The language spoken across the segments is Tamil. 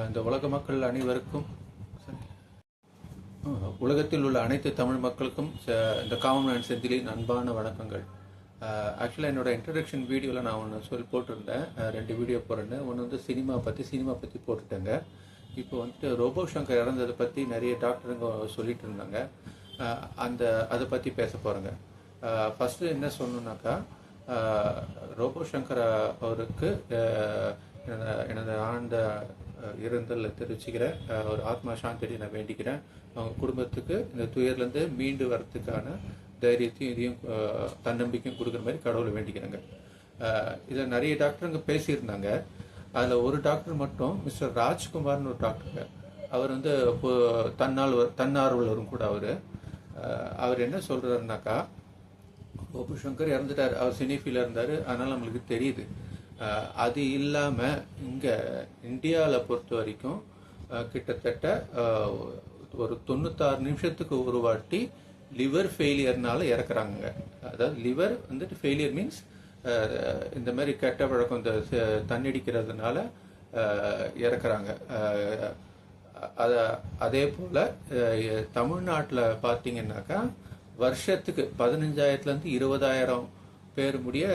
இந்த உலக மக்கள் அனைவருக்கும், உலகத்தில் உள்ள அனைத்து தமிழ் மக்களுக்கும் இந்த காமன் மேன் செந்திலின் அன்பான வணக்கங்கள். ஆக்சுவலாக என்னோட இன்ட்ரடக்ஷன் வீடியோவில் நான் ஒன்று போட்டிருந்தேன். 2 வீடியோ போட்டிருந்தேன். ஒன்று வந்து சினிமா பற்றி போட்டுட்டேங்க. இப்போ வந்துட்டு ரோபோ சங்கர் இறந்ததை பற்றி நிறைய டாக்டருங்க சொல்லிட்டு இருந்தாங்க. அதை பற்றி பேச போகிறேங்க. ஃபஸ்ட்டு என்ன சொல்லணுன்னாக்கா, ரோபோ சங்கர் அவருக்கு எனது ஆழ்ந்த இருந்தல் தெரிவிச்சுக்கிறேன். ஒரு ஆத்மா சாந்தி நான் வேண்டிக்கிறேன். அவங்க குடும்பத்துக்கு இந்த துயர்லேருந்து மீண்டு வரத்துக்கான தைரியத்தையும் இதையும் தன்னம்பிக்கையும் கொடுக்குற மாதிரி கடவுளை வேண்டிக்கிறேங்க. இதை நிறைய டாக்டருங்க பேசியிருந்தாங்க. அதில் ஒரு டாக்டர் மட்டும், மிஸ்டர் ராஜ்குமார்னு ஒரு டாக்டருங்க. அவர் வந்து தன்னார்வலரும் கூட. அவர் என்ன சொல்கிறாருனாக்கா, ரோபோ சங்கர் இறந்துட்டார், அவர் சினிஃபீல்டில் இருந்தார், அதனால் நம்மளுக்கு தெரியுது. அது இல்லாமல் இங்கே இந்தியாவில் பொறுத்த வரைக்கும் கிட்டத்தட்ட ஒரு 96 நிமிஷத்துக்கு ஒரு வாட்டி லிவர் ஃபெயிலியர்னால இறக்குறாங்க. அதாவது லிவர் வந்துட்டு ஃபெயிலியர் மீன்ஸ் இந்த மாதிரி கெட்ட பழக்கம், இந்த தண்ணடிக்கிறதுனால இறக்குறாங்க. அதே போல் தமிழ்நாட்டில் பார்த்தீங்கன்னாக்கா வருஷத்துக்கு 15,000 to 20,000 பேர் முடிய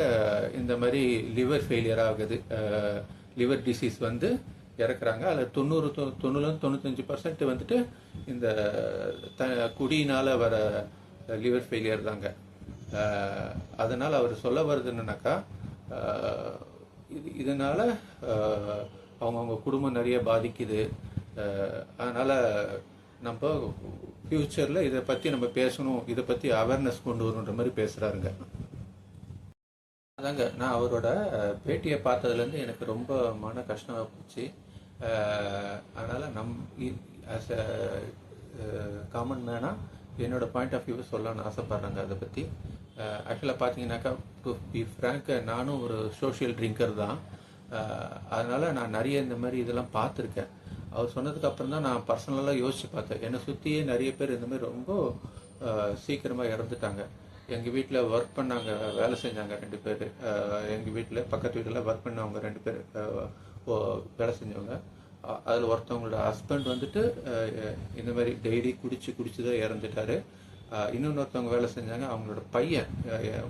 இந்த மாதிரி லிவர் ஃபெயிலியர் ஆகுது, லிவர் டிசீஸ் வந்து இறக்குறாங்க. அதில் 90-95% வந்துட்டு இந்த குடியினால் வர லிவர் ஃபெயிலியர் தாங்க. அதனால் அவர் சொல்ல வருது என்னன்னாக்கா, இதனால் அவங்கவுங்க குடும்பம் நிறைய பாதிக்குது. அதனால் நம்ம ஃப்யூச்சரில் இதை பற்றி நம்ம பேசணும், இதை பற்றி அவேர்னஸ் கொண்டு வரணுன்ற மாதிரி பேசுகிறாருங்க. அதாங்க, நான் அவரோட பேட்டியை பார்த்ததுலேருந்து எனக்கு ரொம்ப மன கஷ்டமாக போச்சு. அதனால் ஆஸ் அ காமன் மேனாக என்னோடய பாயிண்ட் ஆஃப் வியூ சொல்லணும்னு ஆசைப்பட்றேங்க. அதை பற்றி ஆக்சுவலாக பார்த்தீங்கன்னாக்கா, டு பி ஃப்ராங்க், நானும் ஒரு சோஷியல் ட்ரிங்கர் தான். அதனால் நான் நிறைய இந்த மாதிரி இதெல்லாம் பார்த்துருக்கேன். அவர் சொன்னதுக்கு அப்புறம் தான் நான் பர்சனலாக யோசித்து பார்த்தேன். என்னை சுற்றியே நிறைய பேர் இந்த மாதிரி ரொம்ப சீக்கிரமாக இறந்துட்டாங்க. எங்கள் வீட்டில் ஒர்க் பண்ணாங்க, வேலை செஞ்சாங்க 2 பேர். எங்கள் வீட்டில் பக்கத்து வீட்டில் ஒர்க் பண்ணவங்க 2 பேர் வேலை செஞ்சவங்க. அதில் ஒருத்தவங்களோட ஹஸ்பண்ட் வந்துட்டு இந்த மாதிரி டெய்லி குடிச்சு தான் இறந்துட்டார். இன்னொருத்தவங்க வேலை செஞ்சாங்க, அவங்களோட பையன்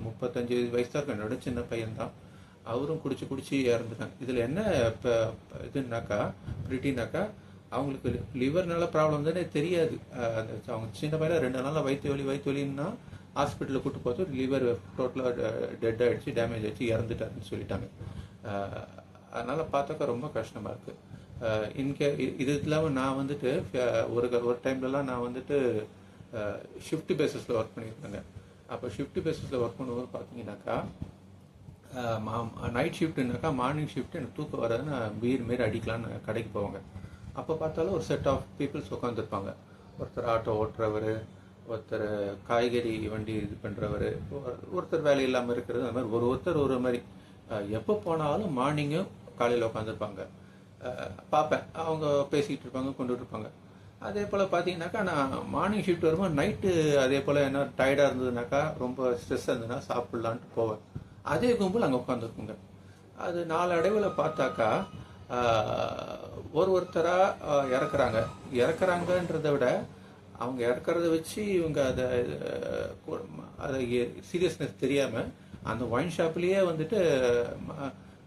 35 வயசு தான் இருக்கும், என்னோட சின்ன பையன்தான். அவரும் குடிச்சு இறந்துட்டாங்க. இதில் என்ன இப்போ இதுனாக்கா, பிரிட்டினாக்கா, அவங்களுக்கு லிவர்னால ப்ராப்ளம் தானே தெரியாது. அவங்க சின்ன பையன் 2 நாளாக வயிற்று வலின்னா ஹாஸ்பிட்டலில் கூட்டு போது லிவர் டோட்டலாக டெட் ஆகிடுச்சு, டேமேஜ் ஆகிடுச்சு, இறந்துட்டாருன்னு சொல்லிட்டாங்க. அதனால் பார்த்தாக்கா ரொம்ப கஷ்டமாக இருக்குது. இது இல்லாமல் நான் வந்துட்டு ஒரு டைம்லலாம் நான் வந்துட்டு ஷிஃப்ட் பேஸஸில் ஒர்க் பண்ணியிருந்தேங்க. அப்போ ஷிஃப்ட் பேஸஸில் ஒர்க் பண்ணும்போது பார்த்தீங்கன்னாக்கா, நைட் ஷிஃப்ட்டுனாக்கா மார்னிங் ஷிஃப்ட் எனக்கு தூக்கம் வராது, நான் பீர் மாரி அடிக்கலான்னு கடைக்கு போவாங்க. அப்போ பார்த்தாலும் ஒரு செட் ஆஃப் பீப்புள்ஸ் உட்காந்துருப்பாங்க. ஒருத்தர் ஆட்டோ ஓட்டுறவர், ஒருத்தர் காய்கறி வண்டி இது பண்ணுறவர், ஒருத்தர் வேலை இல்லாமல் இருக்கிறது. அந்த மாதிரி ஒருத்தர் ஒரு மாதிரி எப்போ போனாலும் மார்னிங்கும் காலையில் உட்காந்துருப்பாங்க. பார்ப்பேன், அவங்க பேசிக்கிட்டு இருப்பாங்க, கொண்டுட்டு இருப்பாங்க. அதே போல் பார்த்தீங்கன்னாக்கா, நான் மார்னிங் ஷிஃப்ட் வரும்போது நைட்டு அதே போல் என்ன டயர்டாக இருந்ததுனாக்கா, ரொம்ப ஸ்ட்ரெஸ்ஸாக இருந்ததுன்னா சாப்பிட்லான்ட்டு போவேன். அதே கும்பல் அங்கே உட்காந்துருக்குங்க. அது நாளடைவில் பார்த்தாக்கா ஒருத்தராக இறக்குறாங்கன்றதை விட அவங்க இறக்கிறத வச்சு இவங்க அதை சீரியஸ்னஸ் தெரியாமல் அந்த ஒயின் ஷாப்லேயே வந்துட்டு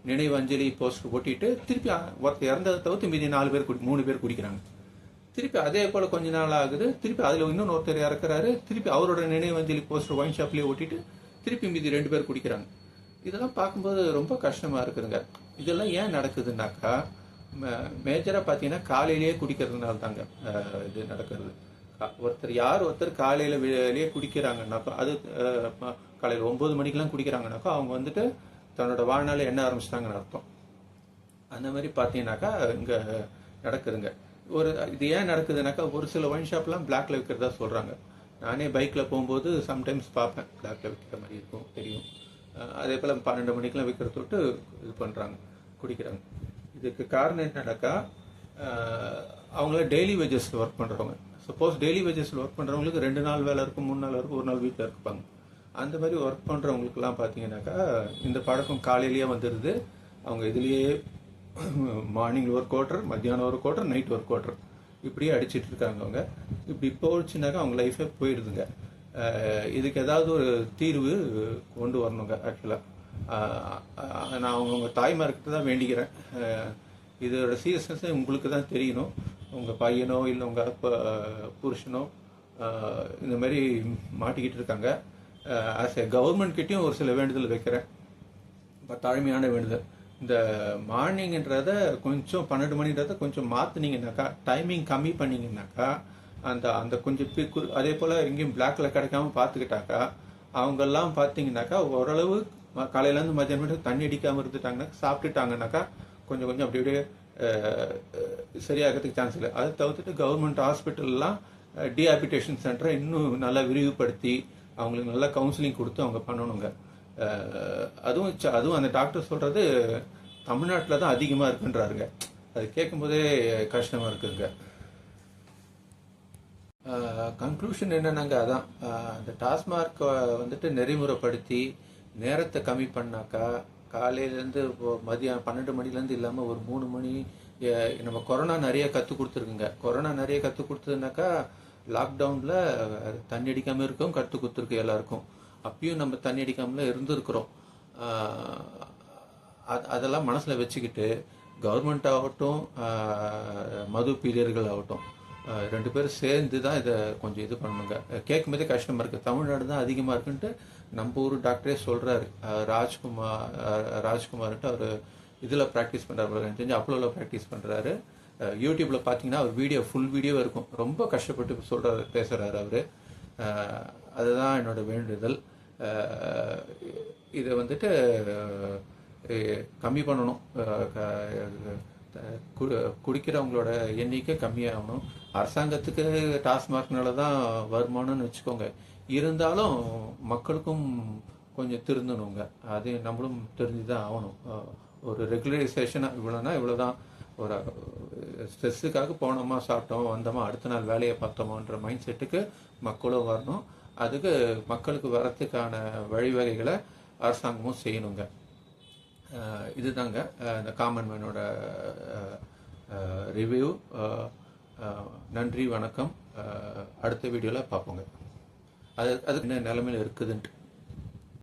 நினைவு அஞ்சலி போஸ்டர் ஒட்டிட்டு திருப்பி ஒருத்தர் இறந்ததை தவிர்த்து மீதி 3 பேர் குடிக்கிறாங்க. திருப்பி அதே போல் கொஞ்ச நாள் ஆகுது, திருப்பி அதில் இன்னொன்று ஒருத்தர் இறக்குறாரு, திருப்பி அவரோட நினைவு அஞ்சலி போஸ்டர் ஒயின் ஷாப்லேயே ஒட்டிட்டு திருப்பி மீதி 2 பேர் குடிக்கிறாங்க. இதெல்லாம் பார்க்கும்போது ரொம்ப கஷ்டமாக இருக்குதுங்க. இதெல்லாம் ஏன் நடக்குதுன்னாக்கா, மேஜராக பார்த்தீங்கன்னா காலையிலேயே குடிக்கிறதுனால தாங்க இது நடக்கிறது. ஒருத்தர் காலையில் வெளியே குடிக்கிறாங்கன்னாக்கா, அது காலையில் 9 மணிக்கெலாம் குடிக்கிறாங்கனாக்கா, அவங்க வந்துட்டு தன்னோட வாழ்நாளை எண்ண ஆரம்பிச்சிட்டாங்கன்னு அர்த்தம். அந்த மாதிரி பார்த்தீங்கன்னாக்கா இங்கே நடக்குதுங்க. இது ஏன் நடக்குதுனாக்கா, ஒரு சில ஒயின் ஷாப்லாம் பிளாக்ல விற்கிறதா சொல்கிறாங்க. நானே பைக்கில் போகும்போது சம்டைம்ஸ் பார்ப்பேன், பிளாக்ல விற்கிற மாதிரி இருக்கும், தெரியும். அதே போல் 12 மணிக்கெலாம் விற்கிறத விட்டு இது பண்ணுறாங்க, குடிக்கிறாங்க. இதுக்கு காரணம் என்னன்னாக்கா, அவங்கள டெய்லி வேஜஸில் ஒர்க் பண்ணுறவங்க. சப்போஸ் டெய்லி வேஜஸில் ஒர்க் பண்ணுறவங்களுக்கு 2 நாள் வேலை இருக்கும், 3 நாள் இருக்கும், 1 நாள் வீட்டில் இருப்பாங்க. அந்த மாதிரி ஒர்க் பண்ணுறவங்களுக்குலாம் பார்த்தீங்கன்னாக்கா இந்த பழக்கம் காலையிலேயே வந்துடுது. அவங்க இதுலேயே மார்னிங் ஒரு குவார்ட்டர், மத்தியானம் ஒரு குவார்ட்டர், நைட் ஒரு குவார்ட்டர், இப்படியே அடிச்சிட்டு இருக்காங்க அவங்க. இப்படி போச்சுனாக்கா அவங்க லைஃபே போயிடுதுங்க. இதுக்கு ஏதாவது ஒரு தீர்வு கொண்டு வரணுங்க. ஆக்சுவலாக நான் அவங்கவுங்க தாய்மார்கிட்ட தான் வேண்டிக்கிறேன். இதோட சீரியஸ்னஸ் உங்களுக்கு தான் தெரியணும். உங்கள் பையனோ இல்லை உங்கள் புருஷனோ இந்த மாதிரி மாட்டிக்கிட்டு இருக்காங்க. ஆஸ் எ கவர்மெண்ட்கிட்டையும் ஒரு சில வேண்டுதல் வைக்கிறேன். இப்போ தாழ்மையான வேண்டுதல், இந்த மார்னிங்ன்றத கொஞ்சம் 12 மணின்றத கொஞ்சம் மாற்றினீங்கன்னாக்கா, டைமிங் கம்மி பண்ணிங்கனாக்கா, அந்த அந்த கொஞ்சம் அதே போல் எங்கேயும் பிளாக்ல கிடைக்காம பார்த்துக்கிட்டாக்கா, அவங்கெல்லாம் பார்த்தீங்கன்னாக்கா ஓரளவு காலையிலேருந்து மத்தியானம் மட்டும் தண்ணி அடிக்காமல் இருந்துட்டாங்கன்னா, சாப்பிட்டுட்டாங்கனாக்கா கொஞ்சம் கொஞ்சம் அப்படி அப்படியே சரியாகிறதுக்கு சான்ஸ் இல்லை. அதை தவிர்த்துட்டு கவர்மெண்ட் ஹாஸ்பிட்டல்லாம் டீஹாபிட்டேஷன் சென்டரை இன்னும் நல்லா விரிவுபடுத்தி அவங்களுக்கு நல்லா கவுன்சிலிங் கொடுத்து அவங்க பண்ணணுங்க. அதுவும் அந்த டாக்டர் சொல்கிறது தமிழ்நாட்டில் தான் அதிகமாக இருக்குன்றாருங்க. அது கேட்கும்போதே கஷ்டமாக இருக்குங்க. கன்க்ளூஷன் என்னன்னாங்க, அதான் அந்த டாஸ்மார்க் வந்துட்டு நெறிமுறைப்படுத்தி நேரத்தை கம்மி பண்ணாக்கா, காலையிலேருந்து மதியம் 12 மணிலேருந்து இல்லாமல் ஒரு 3 மணி. நம்ம கொரோனா நிறைய கற்றுக் கொடுத்துருக்குங்க. கொரோனா நிறைய கற்றுக் கொடுத்ததுனாக்கா லாக்டவுனில் தண்ணி அடிக்காமல் இருக்கவும் கற்றுக் கொடுத்துருக்கு எல்லாருக்கும். அப்பயும் நம்ம தண்ணி அடிக்காமல இருந்திருக்கிறோம். அதெல்லாம் மனசில் வச்சுக்கிட்டு கவர்மெண்ட் ஆகட்டும், மது பிரியர்கள் ஆகட்டும், 2 பேரும் சேர்ந்து தான் இதை கொஞ்சம் இது பண்ணுங்க. கேட்கும்போதே கஷ்டமாக இருக்குது. தமிழ்நாடு தான் அதிகமாக இருக்குன்ட்டு நம்ம ஊர் டாக்டரே சொல்கிறாரு. ராஜ்குமார்ன்ட்டு அவர் இதில் ப்ராக்டிஸ் பண்ணுறாரு, எனக்கு தெரிஞ்சு அப்லோவில் ப்ராக்டிஸ் பண்ணுறாரு. யூடியூப்பில் பார்த்தீங்கன்னா அவர் வீடியோ ஃபுல் வீடியோ இருக்கும். ரொம்ப கஷ்டப்பட்டு சொல்கிறாரு, பேசுகிறாரு அவர். அதுதான் என்னோட வேண்டுதல். இதை வந்துட்டு கம்மி பண்ணணும். குடிக்கிறவங்களோட எண்ணிக்கை கம்மியாகணும். அரசாங்கத்துக்கு டாஸ்மார்க்னால தான் வருமானம்னு வச்சுக்கோங்க. இருந்தாலும் மக்களுக்கும் கொஞ்சம் திருந்தணுங்க. அது நம்மளும் தெரிஞ்சு தான் ஆகணும். ஒரு ரெகுலரைசேஷனாக இவ்வளோனா இவ்வளோதான். ஒரு ஸ்ட்ரெஸ்ஸுக்காக போனோமா, சாப்பிட்டோம், வந்தோமா, அடுத்த நாள் வேலையை பார்த்தோமான்ற மைண்ட் செட்டுக்கு மக்களும் வரணும். அதுக்கு மக்களுக்கு வரத்துக்கான வழிவகைகளை அரசாங்கமும் செய்யணுங்க. இதுதாங்க இந்த காமன் மேனோட ரிவ்யூ. நன்றி, வணக்கம். அடுத்த வீடியோவில் பார்ப்போங்க. அது என்ன நிலைமையில் இருக்குதுன்ட்டு.